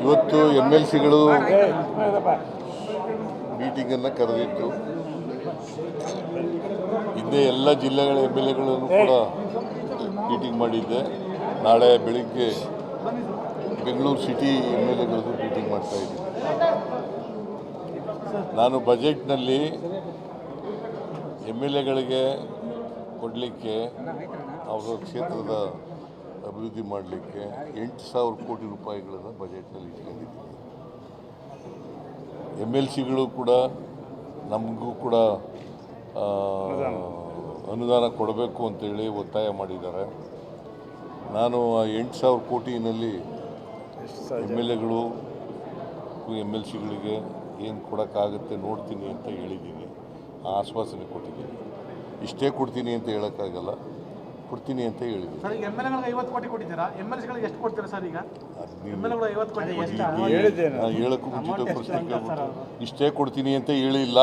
ಇವತ್ತು MLCಗಳು ಮೀಟಿಂಗನ್ನು ಕರೆದಿತ್ತು. ಹಿಂದೆ ಎಲ್ಲ ಜಿಲ್ಲೆಗಳ MLAಗಳನ್ನು ಕೂಡ ಮೀಟಿಂಗ್ ಮಾಡಿದ್ದೆ. ನಾಳೆ ಬೆಳಿಗ್ಗೆ ಬೆಂಗಳೂರು ಸಿಟಿ MLAಗಳದ್ದು ಮೀಟಿಂಗ್ ಮಾಡ್ತಾಯಿದ್ದೀನಿ. ನಾನು ಬಜೆಟ್ನಲ್ಲಿ MLAಗಳಿಗೆ ಕೊಡಲಿಕ್ಕೆ ಅವರ ಕ್ಷೇತ್ರದ ಅಭಿವೃದ್ಧಿ ಮಾಡಲಿಕ್ಕೆ 8,000 ಕೋಟಿ ರೂಪಾಯಿಗಳನ್ನು ಬಜೆಟ್ನಲ್ಲಿ ಇಟ್ಕೊಂಡಿದ್ದೀನಿ. MLCಗಳು ಕೂಡ ನಮಗೂ ಕೂಡ ಅನುದಾನ ಕೊಡಬೇಕು ಅಂತೇಳಿ ಒತ್ತಾಯ ಮಾಡಿದ್ದಾರೆ. ನಾನು ಆ 8,000 ಕೋಟಿನಲ್ಲಿ MLAಗಳು MLCಗಳಿಗೆ ಏನು ಕೊಡೋಕ್ಕಾಗುತ್ತೆ ನೋಡ್ತೀನಿ ಅಂತ ಹೇಳಿದ್ದೀನಿ. ಆ ಆಶ್ವಾಸನೆ ಕೊಟ್ಟಿದ್ದೀನಿ. ಇಷ್ಟೇ ಕೊಡ್ತೀನಿ ಅಂತ ಹೇಳೋಕ್ಕಾಗಲ್ಲ, ಕೊಡ್ತೀನಿ ಅಂತ ಹೇಳಿದ್ದೀನಿ. ಸರ್, ಈಗ MLAಗಳಿಗೆ 50 ಕೋಟಿ ಕೊಟ್ಟಿದ್ದೀರಾ, MLCಗಳಿಗೆ ಎಷ್ಟು ಕೊಡ್ತೀರಾ ಸರ್? ಈಗ MLAಗಳು 50 ಕೋಟಿ ಹೇಳೋಕ್ಕೂ ಮುಂಚಿತ ಪ್ರಶ್ನೆ ಕೇಳ್ಬಿಟ್ಟು ಇಷ್ಟೇ ಕೊಡ್ತೀನಿ ಅಂತ ಹೇಳಿಲ್ಲ.